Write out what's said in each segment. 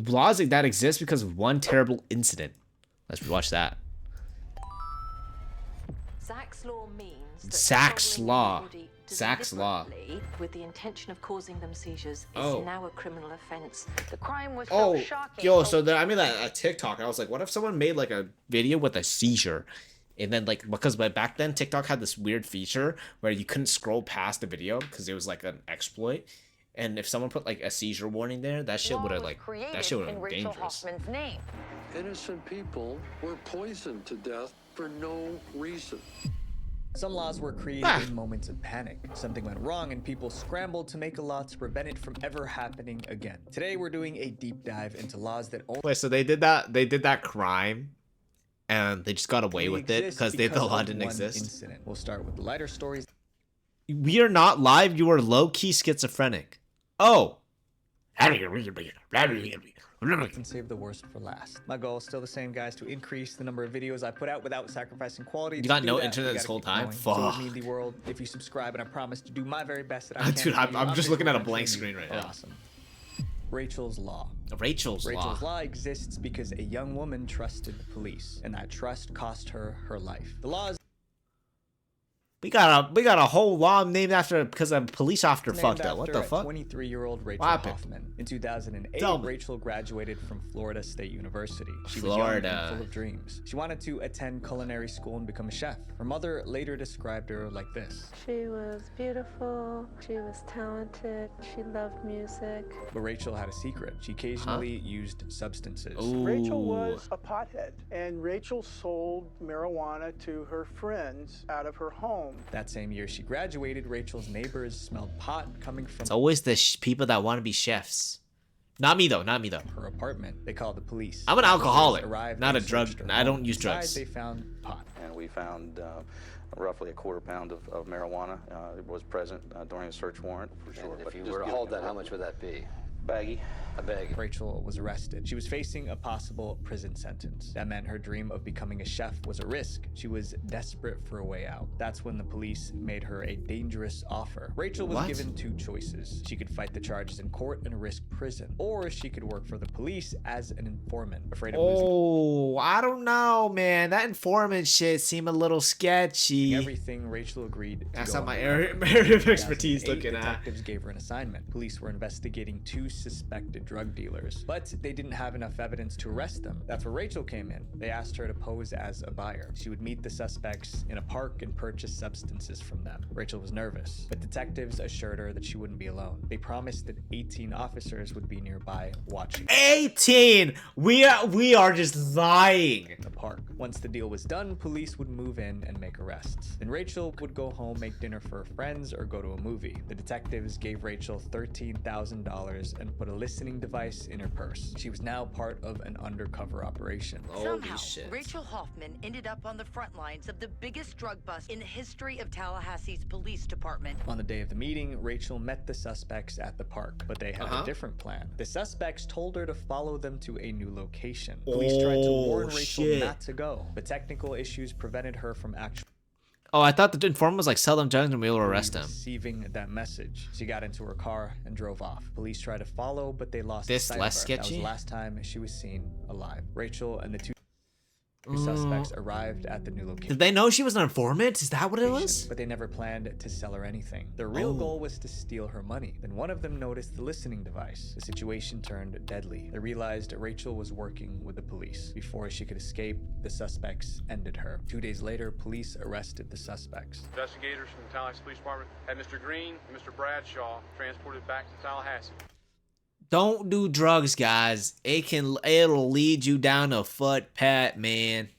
laws like that exist because of one terrible incident. Let's watch that. Zach's law means that Zach's troubling law. anybody Zach's law. deliberately with the intention of causing them seizures is Oh. now a criminal offense. The crime was Oh, so shocking. yo, so I made a TikTok. I was like, what if someone made like a video with a seizure? And then like, because back then TikTok had this weird feature where you couldn't scroll past the video because it was like an exploit. And if someone put like a seizure warning there, that shit would have like, that shit would have been Rachel dangerous. Hoffman's name. Innocent people were poisoned to death for no reason. Some laws were created in moments of panic. Something went wrong and people scrambled to make a law to prevent it from ever happening again. Today we're doing a deep dive into laws that only Wait, so they did that crime and they just got away with it because the law didn't exist? Incident. We'll start with the lighter stories. We are not live. You are low-key schizophrenic. Oh. And save the worst for last. My goal is still the same, guys, to increase the number of videos I put out without sacrificing quality. You got no internet this whole time? So Fuck. it would mean the world if you subscribe, and I promise to do my very best that I can. Dude, for you. I'm just looking at a sure blank you screen right are now. Awesome. Rachel's Law. Rachel's Law exists because a young woman trusted the police, and that trust cost her her life. The law is We got a whole law named after because a police officer fucked up. What the fuck? 23-year-old Rachel What happened? Hoffman. In 2008, Tell me. Rachel graduated from Florida State University. She was young Florida. and full of dreams. She wanted to attend culinary school and become a chef. Her mother later described her like this. She was beautiful, she was talented, she loved music. But Rachel had a secret. She occasionally used substances. Ooh. Rachel was a pothead, and Rachel sold marijuana to her friends out of her home. That same year she graduated, Rachel's neighbors smelled pot coming from It's always the people that want to be chefs. Not me though. Not me though. her apartment. They called the police. I'm an alcoholic, Arrived not a and drug. searched her I don't home. use Inside, drugs. They found pot. And we found roughly a quarter pound of marijuana. It was present during a search warrant for sure. And if you were to hold that, how much would that be? Baggy. A bag. Rachel was arrested. She was facing a possible prison sentence. That meant her dream of becoming a chef was a risk. She was desperate for a way out. That's when the police made her a dangerous offer. Rachel was What? given two choices. She could fight the charges in court and risk prison, or she could work for the police as an informant. Afraid of losing Oh, I don't know, man. That informant shit seemed a little sketchy. everything, Rachel agreed to That's go not my on the area, run. area of expertise. 2008, Looking at. detectives gave her an assignment. Police were investigating two suspected drug dealers, but they didn't have enough evidence to arrest them. That's where Rachel came in. They asked her to pose as a buyer. She would meet the suspects in a park and purchase substances from them. Rachel was nervous, but detectives assured her that she wouldn't be alone. They promised that 18 officers would be nearby watching 18. We are just lying. the park. Once the deal was done, police would move in and make arrests. Then Rachel would go home, make dinner for her friends, or go to a movie. The detectives gave Rachel $13,000 and put a listening device in her purse. She was now part of an undercover operation. Holy Somehow, shit. Rachel Hoffman ended up on the front lines of the biggest drug bust in the history of Tallahassee's police department. On the day of the meeting, Rachel met the suspects at the park, but they had a different plan. The suspects told her to follow them to a new location. Police tried to warn Rachel shit. not to go, but technical issues prevented her from actually Oh, I thought the informant was like, sell them drugs and we'll arrest him. receiving that message. She got into her car and drove off. Police tried to follow, but they lost This sight less of her. That was sketchy? the last time she was seen alive. Rachel and the two suspects arrived at the new location. Did they know she was an informant? Is that what it was? But they never planned to sell her anything. Their real goal was to steal her money. Then one of them noticed the listening device. The situation turned deadly. They realized Rachel was working with the police. Before she could escape, the suspects ended her. 2 days later, police arrested the suspects. Investigators from the Tallahassee Police Department had Mr. Green and Mr. Bradshaw transported back to Tallahassee. Don't do drugs, guys. It'll lead you down a footpath, man.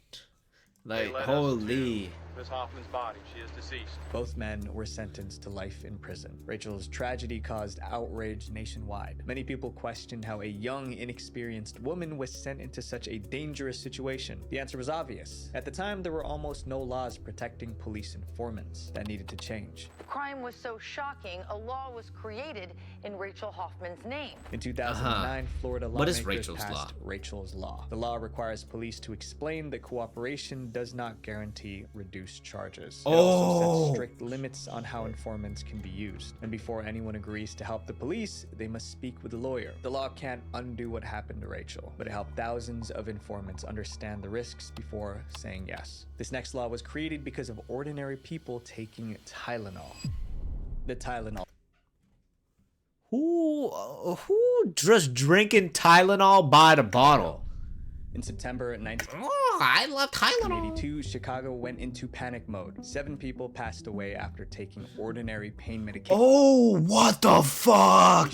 They Like, led us holy. to Miss Hoffman's body. She is deceased. Both men were sentenced to life in prison. Rachel's tragedy caused outrage nationwide. Many people questioned how a young, inexperienced woman was sent into such a dangerous situation. The answer was obvious. At the time, there were almost no laws protecting police informants. That needed to change. The crime was so shocking, a law was created in Rachel Hoffman's name. In 2009, Florida What is lawmakers Rachel's passed law? Rachel's Law. The law requires police to explain that cooperation does not guarantee reduced reduce charges. It also Oh. sets strict limits on how informants can be used. And before anyone agrees to help the police, they must speak with a lawyer. The law can't undo what happened to Rachel, but it helped thousands of informants understand the risks before saying yes. This next law was created because of ordinary people taking Tylenol. The Tylenol. Who just drinking Tylenol by the bottle? In September 1982, Oh, I love Tylenol. Chicago went into panic mode. 7 people passed away after taking ordinary pain medication. Oh, what the fuck?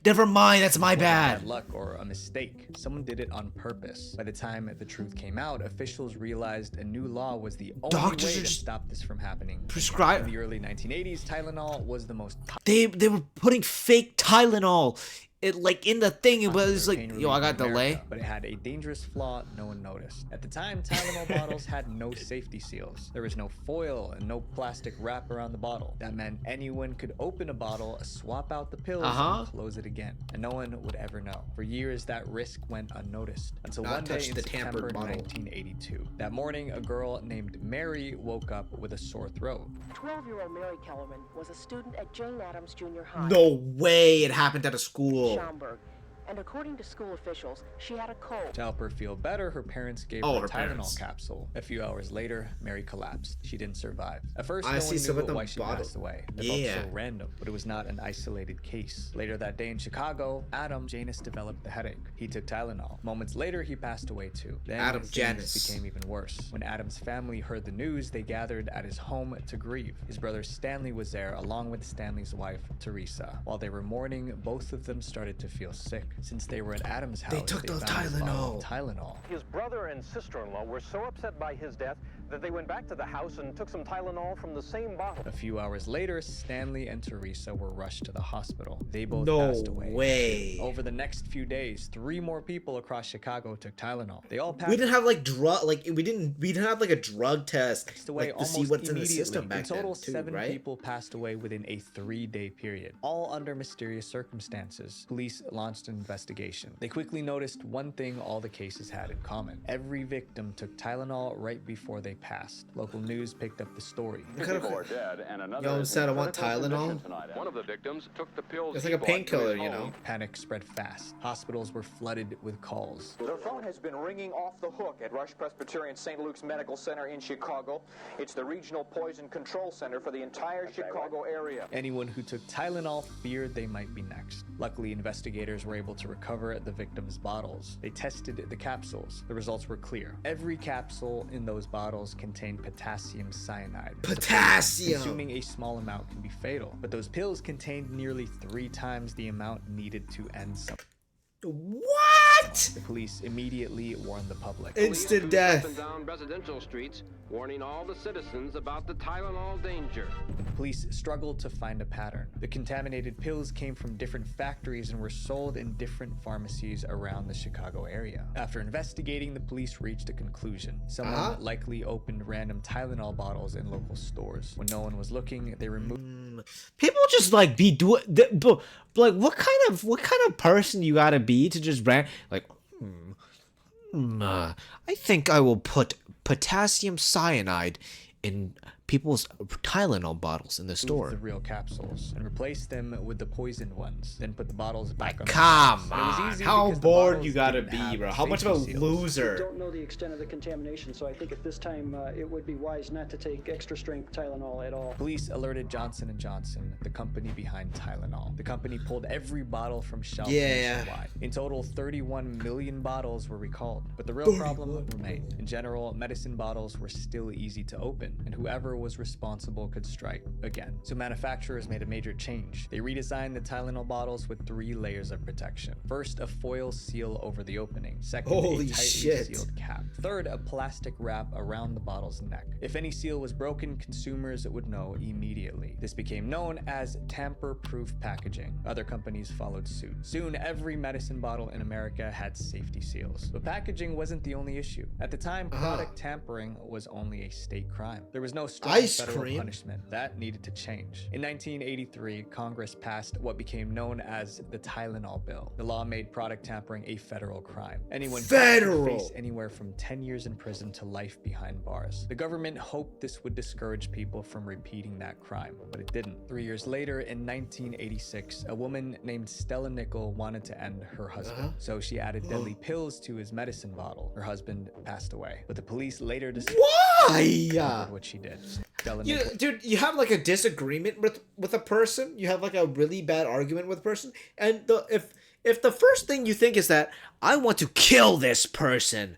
Never mind, that's my Bad bad. luck or a mistake. Someone did it on purpose. By the time the truth came out, officials realized a new law was the only Doctors way are to just stop this from happening. prescribe- In the early 1980s, Tylenol was the most They were putting fake Tylenol. It like in the thing, it was pain like, relief yo, I got in America, delay. but it had a dangerous flaw no one noticed. At the time, Tylenol bottles had no safety seals. There was no foil and no plastic wrap around the bottle. That meant anyone could open a bottle, swap out the pills, and close it again, and no one would ever know. For years, that risk went unnoticed until Not one day touch in the September tampered bottle. 1982. That morning, a girl named Mary woke up with a sore throat. 12-year-old Mary Kellerman was a student at Jane Addams Junior High. No way, it happened at a school. Schaumburg. And according to school officials, she had a cold. To help her feel better, her parents gave Oh, her a her Tylenol parents. capsule. A few hours later, Mary collapsed. She didn't survive. At first, I no see one some knew of them why she bottle- passed away. It Yeah. felt so random, but it was not an isolated case. Later that day in Chicago, Adam Janus developed a headache. He took Tylenol. Moments later, he passed away too. Then Adam things Janus. became even worse. When Adam's family heard the news, they gathered at his home to grieve. His brother Stanley was there, along with Stanley's wife, Teresa. While they were mourning, both of them started to feel sick. Since they were at Adam's house, They took the found a bottle of Tylenol. Tylenol. His brother and sister-in-law were so upset by his death that they went back to the house and took some Tylenol from the same bottle. A few hours later, Stanley and Teresa were rushed to the hospital. They both No passed away. way. Over the next few days, 3 more people across Chicago took Tylenol. They all passed We didn't have like we didn't have like a drug test away like, to see almost what's in the immediately. system back in total, then too, 7 right? people passed away within a 3-day period, all under mysterious circumstances. Police launched an investigation. They quickly noticed one thing all the cases had in common. Every victim took Tylenol right before they passed. Local news picked up the story. People are dead, and another Yo, is said I in want critical Tylenol. condition tonight. One of the victims took the pills. It's he like a bought to painkiller, his you home. know. Panic spread fast. Hospitals were flooded with calls. The phone has been ringing off the hook at Rush Presbyterian St. Luke's Medical Center in Chicago. It's the regional poison control center for the entire Chicago area. Anyone who took Tylenol feared they might be next. Luckily, investigators were able to recover the victims' bottles. They tested the capsules. The results were clear. Every capsule in those bottles contained potassium cyanide. Potassium! Consuming a small amount can be fatal, but those pills contained nearly 3 times the amount needed to end something. What? The police immediately warned the public. Instant death. Up and down residential streets, warning all the citizens about the Tylenol danger. Police struggled to find a pattern. The contaminated pills came from different factories and were sold in different pharmacies around the Chicago area. After investigating, the police reached a conclusion. Someone likely opened random Tylenol bottles in local stores. When no one was looking, they removed... People just like be doing like what kind of person you gotta be to just like I think I will put potassium cyanide in people's Tylenol bottles in the store. The real capsules and replaced them with the poisoned ones. Then put the bottles back on. Come the shelves. It was on, easy how because the bored bottles you gotta didn't be, have bro? How much of a safety seals. loser? Don't know the extent of the contamination, so I think at this time it would be wise not to take extra strength Tylenol at all. Police alerted Johnson & Johnson, the company behind Tylenol. The company pulled every bottle from shelves nationwide. In total, 31 million bottles were recalled, but the real problem remained. In general, medicine bottles were still easy to open, and whoever was responsible could strike again. So manufacturers made a major change. They redesigned the Tylenol bottles with 3 layers of protection. First, a foil seal over the opening. Second, Holy a tightly shit. sealed cap. Third, a plastic wrap around the bottle's neck. If any seal was broken, consumers would know immediately. This became known as tamper-proof packaging. Other companies followed suit. Soon, every medicine bottle in America had safety seals. But packaging wasn't the only issue. At the time, product tampering was only a state crime. There was no strong Ice federal cream? punishment. That needed to change. In 1983, Congress passed what became known as the Tylenol Bill. The law made product tampering a federal crime. Anyone caught Federal! could face anywhere from 10 years in prison to life behind bars. The government hoped this would discourage people from repeating that crime, but it didn't. 3 years later, in 1986, a woman named Stella Nickel wanted to end her husband, so she added deadly pills to his medicine bottle. Her husband passed away, but the police later discovered what she did. Stella Nickel Dude, you have like a disagreement with a person, you have like a really bad argument with a person, and if the first thing you think is that I want to kill this person,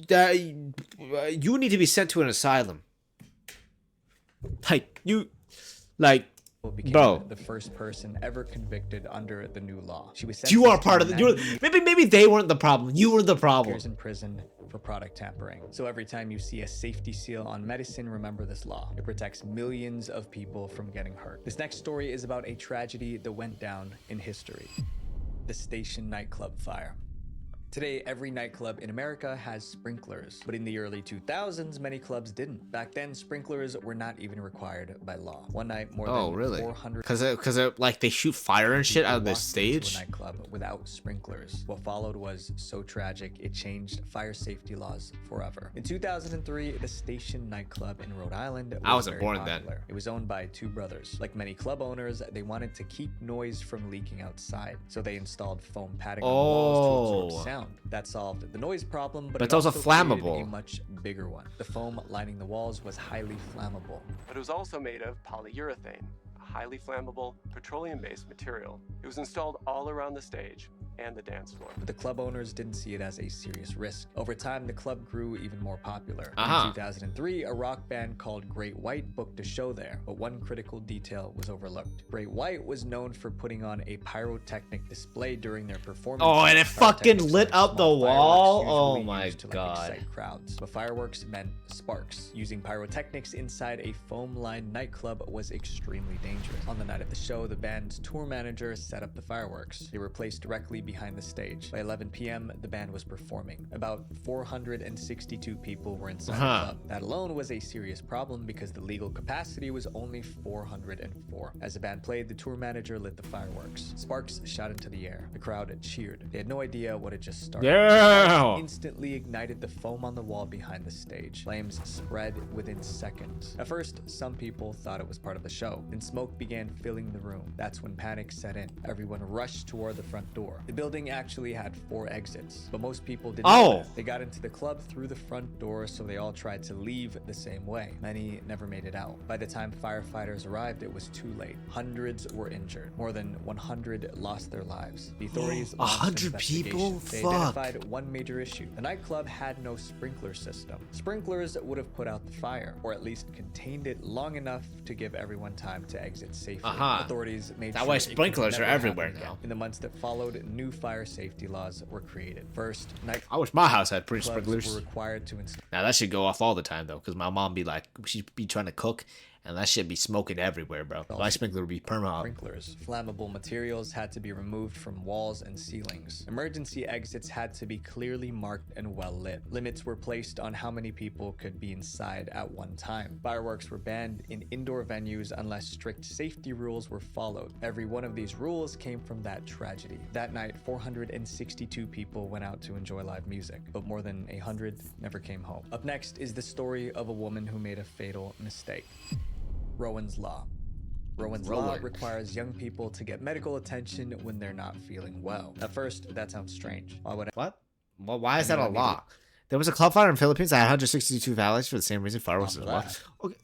that you need to be sent to an asylum. became bro, the first person ever convicted under the new law. She was you are sentenced part to of the. Maybe they weren't the problem. You were the problem. years in prison for product tampering. So every time you see a safety seal on medicine, remember this law. It protects millions of people from getting hurt. This next story is about a tragedy that went down in history: the Station nightclub fire. Today, every nightclub in America has sprinklers, but in the early 2000s, many clubs didn't. Back then, sprinklers were not even required by law. One night, more than 400 Because like they shoot fire and shit out of the stage. into a nightclub without sprinklers. What followed was so tragic, it changed fire safety laws forever. In 2003, the Station nightclub in Rhode Island was I wasn't very born popular. then. It was owned by two brothers. Like many club owners, they wanted to keep noise from leaking outside, so they installed foam padding on the walls to absorb sound. That solved the noise problem, but But it it's also created flammable. a much bigger one. The foam lining the walls was highly flammable. But it was also made of polyurethane, a highly flammable petroleum-based material. It was installed all around the stage and the dance floor. But the club owners didn't see it as a serious risk. Over time, the club grew even more popular. Uh-huh. In 2003, a rock band called Great White booked a show there, but one critical detail was overlooked. Great White was known for putting on a pyrotechnic display during their performance. Oh, and it fucking lit up the wall. Oh my god. Excite crowds. But fireworks meant sparks. Using pyrotechnics inside a foam-lined nightclub was extremely dangerous. On the night of the show, the band's tour manager set up the fireworks. They were placed directly behind the stage. By 11 p.m., the band was performing. About 462 people were inside the club. That alone was a serious problem because the legal capacity was only 404. As the band played, the tour manager lit the fireworks. Sparks shot into the air. The crowd cheered. They had no idea what had just started. Yeah. Sparks instantly ignited the foam on the wall behind the stage. Flames spread within seconds. At first, some people thought it was part of the show. Then smoke began filling the room. That's when panic set in. Everyone rushed toward the front door. The building actually had 4 exits, but most people didn't know that. They got into the club through the front door, so they all tried to leave the same way. Many never made it out. By the time firefighters arrived, it was too late. Hundreds were injured. More than 100 lost their lives. The authorities launched an 100 people? investigation. They Fuck. identified one major issue. The nightclub had no sprinkler system. Sprinklers would have put out the fire, or at least contained it long enough to give everyone time to exit safely. Authorities made That sure way it could sprinklers are never everywhere happen again. now. In the months that followed, new fire safety laws were created. First, I wish my house had pretty clubs sprinklers. were required to install. Now that should go off all the time though, because my mom be like, she'd be trying to cook, and that shit be smoking everywhere, bro. My sprinkler would be perma. Sprinklers. Flammable materials had to be removed from walls and ceilings. Emergency exits had to be clearly marked and well lit. Limits were placed on how many people could be inside at one time. Fireworks were banned in indoor venues unless strict safety rules were followed. Every one of these rules came from that tragedy. That night, 462 people went out to enjoy live music, but more than 100 never came home. Up next is the story of a woman who made a fatal mistake. Rowan's Law. Rowan's Law requires young people to get medical attention when they're not feeling well. At first, that sounds strange. What? Well, why is that a law? There was a club fire in the Philippines that had 162 fatalities for the same reason fireworks was law. Okay,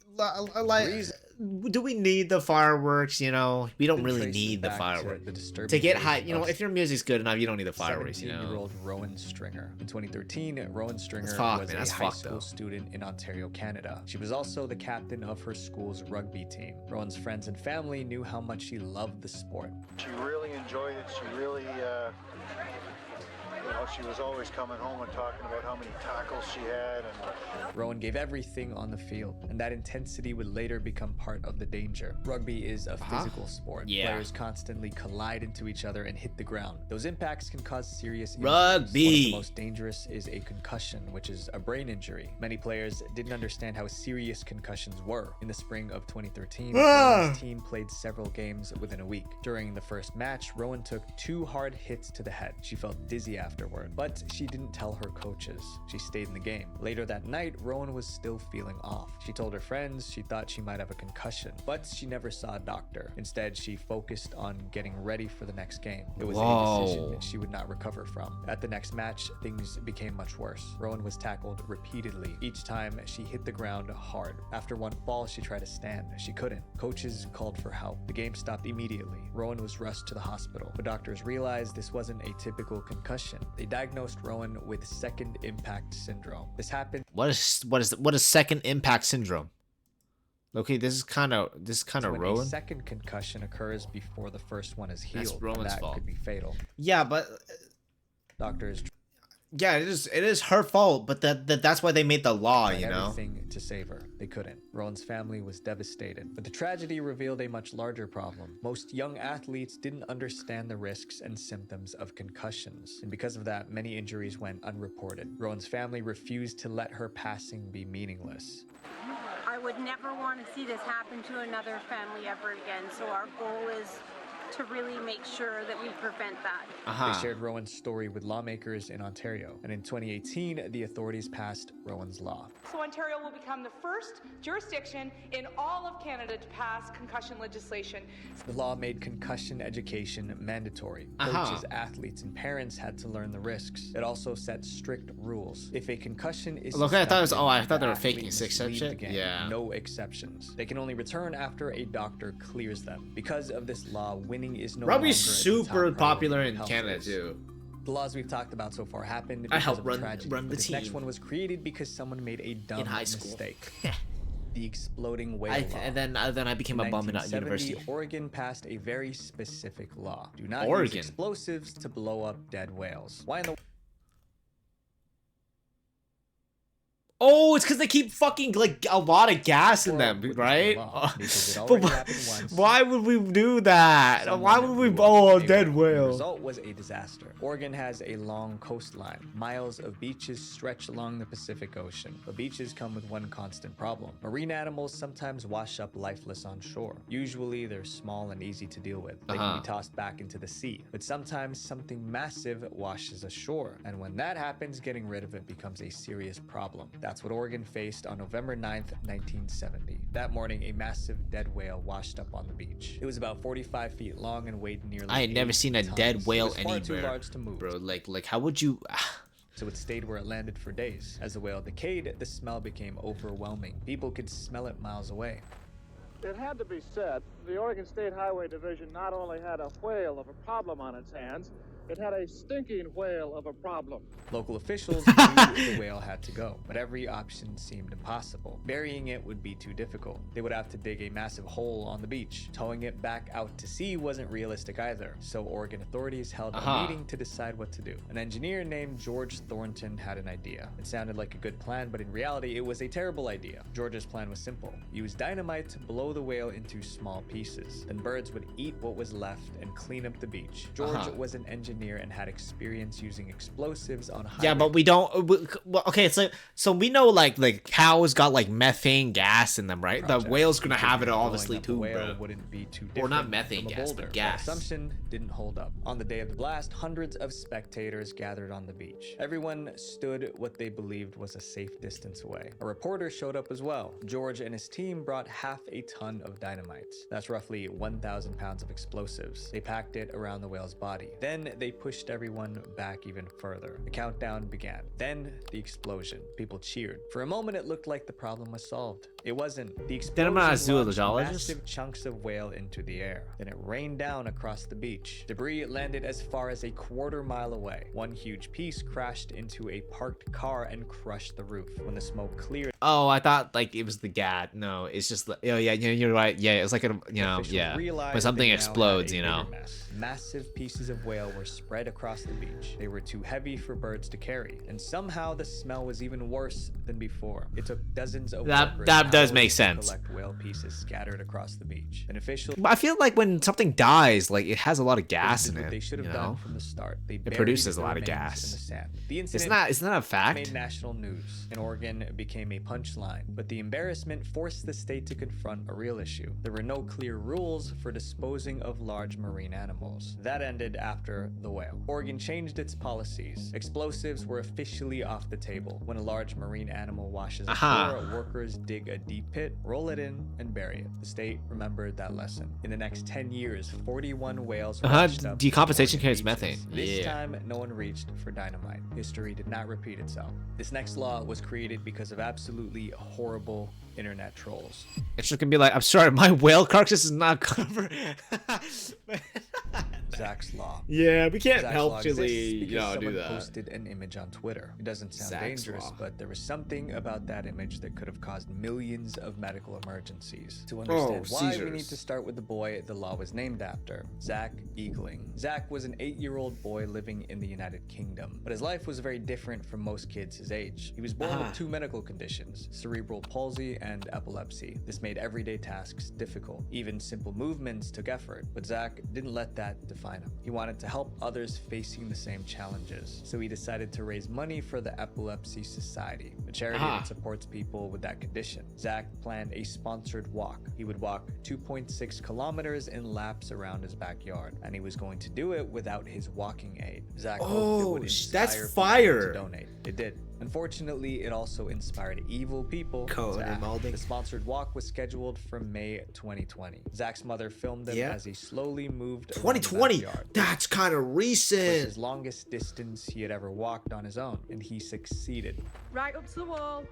like, do we need the fireworks? You know, we don't really need the fireworks to get high. You know, if your music's good enough, you don't need the fireworks. You know. 17-year-old Rowan Stringer. In 2013, Rowan Stringer was a high school student in Ontario, Canada. She was also the captain of her school's rugby team. Rowan's friends and family knew how much she loved the sport. She really enjoyed it. She really, she was always coming home and talking about how many tackles she had. And Rowan gave everything on the field, and that intensity would later become part of the danger. Rugby is a physical sport. Yeah. Players constantly collide into each other and hit the ground. Those impacts can cause serious injuries. Rugby. One of the most dangerous is a concussion, which is a brain injury. Many players didn't understand how serious concussions were. In the spring of 2013, Rowan's team played several games within a week. During the first match, Rowan took 2 hard hits to the head. She felt dizzy afterward, but she didn't tell her coaches. She stayed in the game. Later that night, Rowan was still feeling off. She told her friends she thought she might have a concussion, but she never saw a doctor. Instead, she focused on getting ready for the next game. It was a decision that she would not recover from. At the next match, things became much worse. Rowan was tackled repeatedly. Each time, she hit the ground hard. After one fall, she tried to stand. She couldn't. Coaches called for help. The game stopped immediately. Rowan was rushed to the hospital, but doctors realized this wasn't a typical concussion. They diagnosed Rowan with second impact syndrome. This happened. What is second impact syndrome? Okay, this is kind of when Rowan. a second concussion occurs before the first one is healed. That's Rowan's that fault. could be fatal. Yeah, but Doctors yeah, it is her fault. But that's why they made the law, you know. everything to save her. They couldn't. Rowan's family was devastated. But the tragedy revealed a much larger problem. Most young athletes didn't understand the risks and symptoms of concussions. And because of that, many injuries went unreported. Rowan's family refused to let her passing be meaningless. I would never want to see this happen to another family ever again. So our goal is to really make sure that we prevent that. They shared Rowan's story with lawmakers in Ontario. And in 2018, the authorities passed Rowan's law. So Ontario will become the first jurisdiction in all of Canada to pass concussion legislation. The law made concussion education mandatory. Coaches, athletes, and parents had to learn the risks. It also set strict rules. If a concussion is Look, I thought it was. Oh, I thought they were athlete faking must 6 leave the shit. game. Yeah. No exceptions. They can only return after a doctor clears them. Because of this law, winning is no longer Rugby's at the super top popular priority in health Canada risks. too. The laws we've talked about so far happened I because helped of run tragedy. the But this next team. one was created because someone made a dumb In high school. mistake. The exploding whale law. And then I became a bum at 1970, university. Oregon passed a very specific law. Do not Oregon. use explosives to blow up dead whales. Why in the Oh, it's because they keep fucking like a lot of gas in them, right? Because it But already happened once. why would we do that? Someone Why would we? blew up Oh, a dead whale. The whale. result was a disaster. Oregon has a long coastline. Miles of beaches stretch along the Pacific Ocean. But beaches come with one constant problem. Marine animals sometimes wash up lifeless on shore. Usually they're small and easy to deal with. They can be tossed back into the sea. But sometimes something massive washes ashore. And when that happens, getting rid of it becomes a serious problem. That's what Oregon faced on November 9th, 1970. That morning, a massive dead whale washed up on the beach. It was about 45 feet long and weighed nearly I had never 8 seen a tons. dead It whale was far too anywhere, large to move. bro. Like how would you? So it stayed where it landed for days. As the whale decayed, the smell became overwhelming. People could smell it miles away. It had to be said, the Oregon State Highway Division not only had a whale of a problem on its hands, it had a stinking whale of a problem. Local officials knew the whale had to go, but every option seemed impossible. Burying it would be too difficult. They would have to dig a massive hole on the beach. Towing it back out to sea wasn't realistic either, so Oregon authorities held a meeting to decide what to do. An engineer named George Thornton had an idea. It sounded like a good plan, but in reality, it was a terrible idea. George's plan was simple. Use dynamite to blow the whale into small pieces. Then birds would eat what was left and clean up the beach. George was an engineer and had experience using explosives on Yeah, but we don't. Well, okay, it's like so we know like cows got like methane gas in them, right? The whale's gonna have it obviously too, bro. Wouldn't be too Or not different methane from a gas, boulder. but gas. That assumption didn't hold up. On the day of the blast, hundreds of spectators gathered on the beach. Everyone stood what they believed was a safe distance away. A reporter showed up as well. George and his team brought half a ton of dynamite. That's roughly 1,000 pounds of explosives. They packed it around the whale's body. Then they pushed everyone back even further. The countdown began. Then the explosion. People cheered. For a moment, it looked like the problem was solved. It wasn't. The Then I'm not a explosion launched zoologist. massive chunks of whale into the air. Then it rained down across the beach. Debris landed as far as a quarter-mile away. One huge piece crashed into a parked car and crushed the roof. When the smoke cleared, Oh, I thought like it was the gat. No, it's just oh yeah, you're right. Yeah, it's like a yeah. realized When something they now explodes, had a you know. bigger mess. Massive pieces of whale were spread across the beach. They were too heavy for birds to carry, and somehow the smell was even worse than before. It took dozens of workers That does hours make to sense. collect whale pieces scattered across the beach. An official. But I feel like when something dies, like it has a lot of gas in What it. they should have you done know? from the start. They It buried produces a the lot of remains gas. in the sand. The Isn't incident that a fact? made national news, and Oregon became a punchline. But the embarrassment forced the state to confront a real issue. There were no clear rules for disposing of large marine animals. That ended after the whale. Oregon changed its policies. Explosives were officially off the table. When a large marine animal washes ashore, workers dig a deep pit, roll it in, and bury it. The state remembered that lesson. In the next 10 years, 41 whales washed up. Decompensation on carries Oregon methane. beaches. This Yeah. time, no one reached for dynamite. History did not repeat itself. This next law was created because of absolutely horrible internet trolls. It's just gonna be like, I'm sorry, my whale carcass is not covered. Zach's Law. Yeah, we can't Zach's help Law Chile, exists because do someone that. posted an image on Twitter. It doesn't sound Zach's dangerous, Law. but there was something about that image that could have caused millions of medical emergencies. To understand why, we need to start with the boy the law was named after, Zach Eagling. Zach was an 8-year-old boy living in the United Kingdom, but his life was very different from most kids his age. He was born with 2 medical conditions, cerebral palsy and epilepsy. This made everyday tasks difficult. Even simple movements took effort, but Zach didn't let that define him. He wanted to help others facing the same challenges, so he decided to raise money for the Epilepsy Society, a charity that supports people with that condition. Zach planned a sponsored walk. He would walk 2.6 kilometers in laps around his backyard, and he was going to do it without his walking aid. Zach hoped it would inspire that's people fire. to donate. It did. Unfortunately, it also inspired evil people to act. The sponsored walk was scheduled for May 2020. Zach's mother filmed him as he slowly moved around the 2020. backyard. That's kind of It was recent. his longest distance he had ever walked on his own, and he succeeded. Right up to the wall.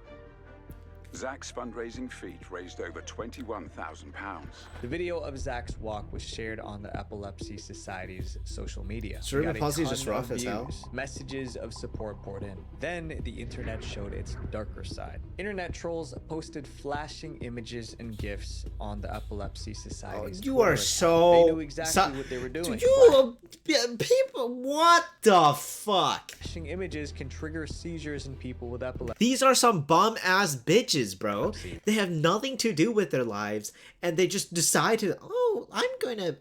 Zach's fundraising feat raised over £21,000. The video of Zach's walk was shared on the Epilepsy Society's social media. He Cerebral got a palsy is ton just rough of as hell. views. Messages of support poured in. Then the internet showed its darker side. Internet trolls posted flashing images and GIFs on the Epilepsy Society's You Twitter are account. so. They knew exactly what they were doing. People, what the fuck? Flashing images can trigger seizures in people with epilepsy. These are some bum ass bitches, bro. They have nothing to do with their lives, and they just decide to. Oh, I'm gonna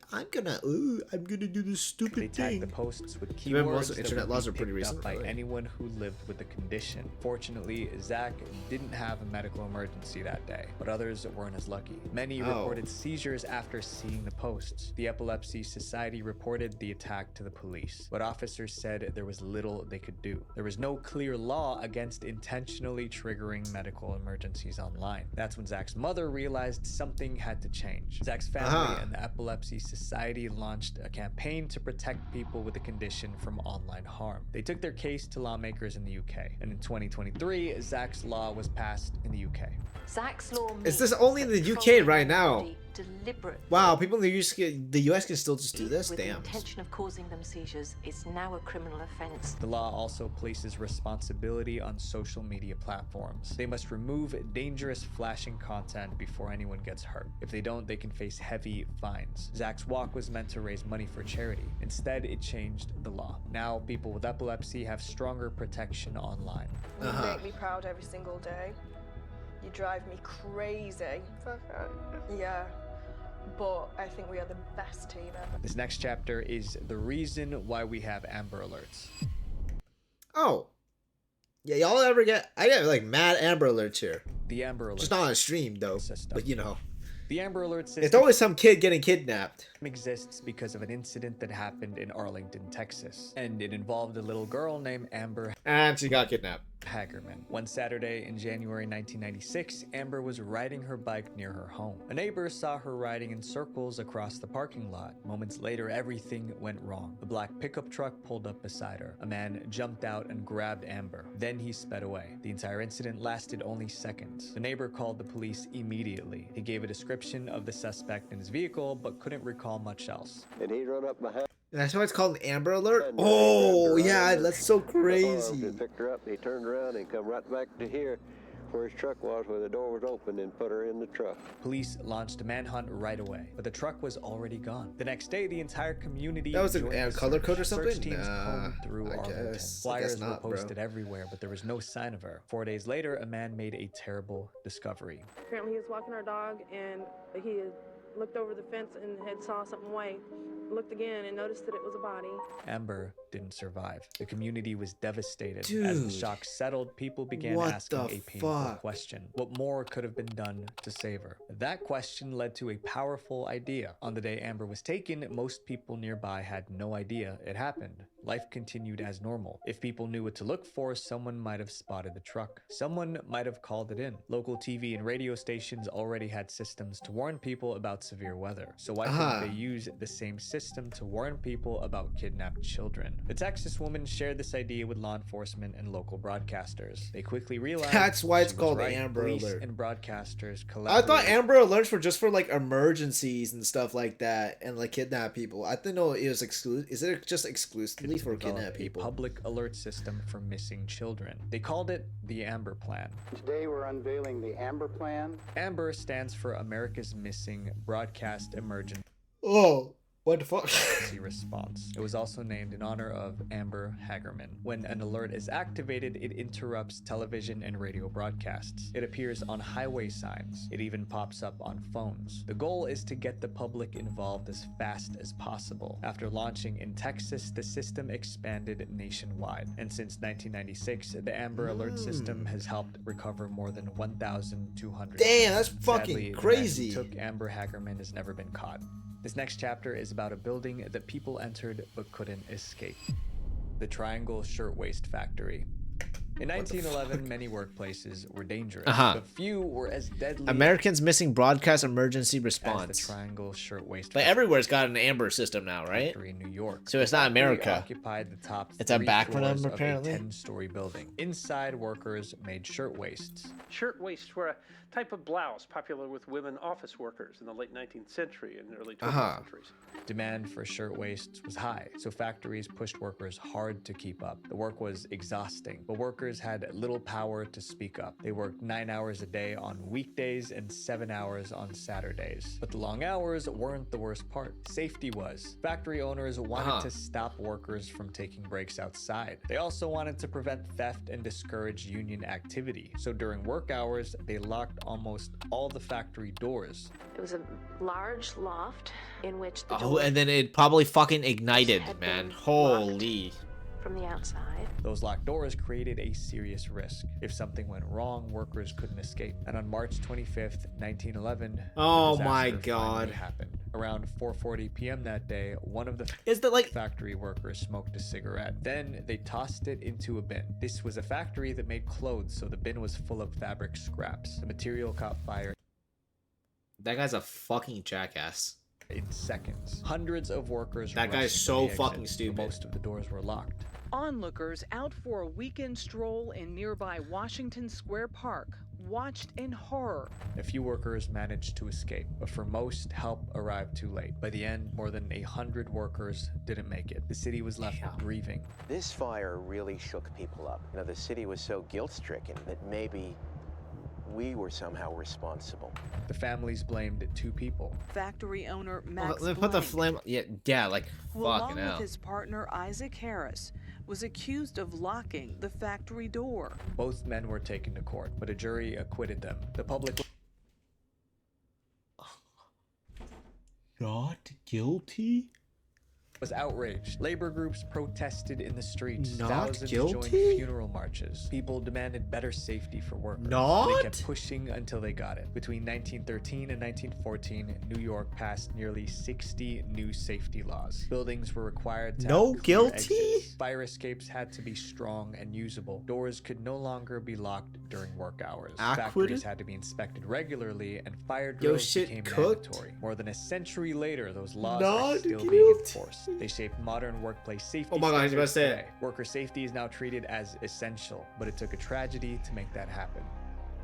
do this stupid They thing. tagged the posts with Remember, keywords most that internet would laws be are pretty picked up recent, by really. anyone who lived with the condition. Fortunately, Zach didn't have a medical emergency that day, but others weren't as lucky. Many reported seizures after seeing the posts. The Epilepsy Society reported the attack to the police, but officers said there was little they could do. There was no clear law against intentionally triggering medical emergencies online. That's when Zach's mother realized something had to change. Zach's family and the Epilepsy Society launched a campaign to protect people with the condition from online harm. They took their case to lawmakers in the UK, and in 2023, Zach's Law was passed in the UK. Zach's Law Is this means only in that the UK controlling right now? somebody deliberately Wow, people in the US can still just do this? with the Damn. intention of causing them seizures is now a criminal offense. The law also places responsibility on social media platforms. They must remove dangerous flashing content before anyone gets hurt. If they don't, they can face heavy fines. Zach's walk was meant to raise money for charity. Instead, it changed the law. Now, people with epilepsy have stronger protection online. You make me proud every single day. You drive me crazy. Yeah. But I think we are the best team ever. This next chapter is the reason why we have Amber Alerts. Oh. Yeah, y'all ever get... I get, like, mad Amber Alerts here. The Amber Alert Just not on a stream, though. But, you know. The Amber Alert system It's always some kid getting kidnapped. exists because of an incident that happened in Arlington, Texas. And it involved a little girl named Amber. And she got kidnapped. Hagerman. One Saturday in January 1996, Amber was riding her bike near her home. A neighbor saw her riding in circles across the parking lot. Moments later, everything went wrong. The black pickup truck pulled up beside her. A man jumped out and grabbed Amber. Then he sped away. The entire incident lasted only seconds. The neighbor called the police immediately. He gave a description of the suspect in his vehicle, but couldn't recall much else. And he rode up behind. That's why it's called an Amber Alert? Oh, yeah, that's so crazy. He picked her up, he turned around and come right back to here where his truck was, where the door was open, and put her in the truck. Police launched a manhunt right away, but the truck was already gone. The next day, the entire community that was joined a the color search. code or something? Search teams combed through I Arlington. guess Flyers not, were posted bro. everywhere, but there was no sign of her. 4 days later, a man made a terrible discovery. Apparently he was walking our dog and he had looked over the fence and had saw something white. Looked again and noticed that it was a body. Amber didn't survive. The community was devastated. As the Dude, shock settled, people began what asking the a painful fuck? question. What more could have been done to save her? That question led to a powerful idea. On the day Amber was taken, most people nearby had no idea it happened. Life continued as normal. If people knew what to look for, someone might have spotted the truck. Someone might have called it in. Local TV and radio stations already had systems to warn people about severe weather. So why couldn't they use the same system to warn people about kidnapped children? The Texas woman shared this idea with law enforcement and local broadcasters. They quickly realized That's why it's she was called right. Amber Police Alert. and broadcasters I collaborated. thought Amber Alerts were just for like emergencies and stuff like that, and like kidnap people. I didn't know it was exclusive. Is it just exclusively for Develop kidnap people? A public alert system for missing children. They called it the Amber Plan. Today we're unveiling the Amber Plan. Amber stands for America's Missing Broadcast Emergency Oh, what the fuck? Response. It was also named in honor of Amber Hagerman. When an alert is activated, it interrupts television and radio broadcasts. It appears on highway signs. It even pops up on phones. The goal is to get the public involved as fast as possible. After launching in Texas, the system expanded nationwide. And since 1996, the Amber Alert system has helped recover more than 1,200. Damn, that's Sadly, fucking the man who crazy. took Amber Hagerman has never been caught. This next chapter is about a building that people entered but couldn't escape. The Triangle Shirtwaist Factory. In 1911, many workplaces were dangerous, but few were as deadly Americans Missing Broadcast Emergency as the Response. Triangle Shirtwaist But everywhere's got an Amber system now, right? Factory in New York. So it's not The factory America. occupied the top It's a 3 backronym, floors of apparently. a 10-story building. Inside, workers made shirtwaists. Shirtwaists were a type of blouse popular with women office workers in the late 19th century and early 20th centuries. Demand for shirtwaists was high, so factories pushed workers hard to keep up. The work was exhausting, but workers had little power to speak up. They worked 9 hours a day on weekdays and 7 hours on Saturdays. But the long hours weren't the worst part. Safety was. Factory owners wanted to stop workers from taking breaks outside. They also wanted to prevent theft and discourage union activity. So during work hours, they locked almost all the factory doors. It was a large loft in which the Oh, door and then it probably fucking ignited, man. Holy. from the outside. Those locked doors created a serious risk. If something went wrong, workers couldn't escape. And on March 25th, 1911, Oh the my disaster God. finally happened. Around 4:40 p.m. that day, one of the factory workers smoked a cigarette. Then they tossed it into a bin. This was a factory that made clothes, so the bin was full of fabric scraps. The material caught fire That guy's a fucking jackass. in seconds. Hundreds of workers That guy's rushed to so the fucking exit. stupid. Most of the doors were locked. Onlookers out for a weekend stroll in nearby Washington Square Park watched in horror. A few workers managed to escape, but for most, help arrived too late. By the end, more than 100 workers didn't make it. The city was left grieving. This fire really shook people up. You know, the city was so guilt-stricken that maybe we were somehow responsible. The families blamed 2 people. Factory owner Max Let me put the Blank, flame. Yeah, like who fucking along hell. with his partner Isaac Harris, was accused of locking the factory door. Both men were taken to court, but a jury acquitted them. The public Not guilty? was outraged. Labor groups protested in the streets. Not Thousands guilty? joined funeral marches. People demanded better safety for workers. Not? They kept pushing until they got it. Between 1913 and 1914, New York passed nearly 60 new safety laws. Buildings were required to No have clear guilty? exits. Fire escapes had to be strong and usable. Doors could no longer be locked during work hours. Factories had to be inspected regularly, and fire drills shit became cooked? mandatory. More than a century later, those laws Not are still being guilty? enforced. They shaped modern workplace safety. Oh my God, I was about to say standards today. Worker safety is now treated as essential, but it took a tragedy to make that happen.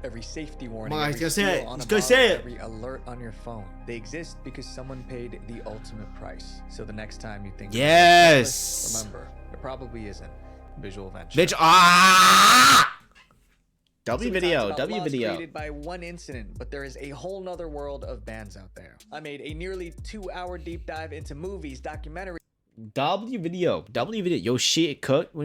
Every safety warning, My God, every he's gonna say seal it. on He's a gonna bottle, say it. every alert on your phone. They exist because someone paid the ultimate price. So the next time you think, Yes. remember, it probably isn't visual venture. W So we video, talked about W laws video. created by one incident, but there is a whole nother world of bans out there. I made a nearly 2-hour deep dive into movies, documentaries. W video. Yo, shit cooked.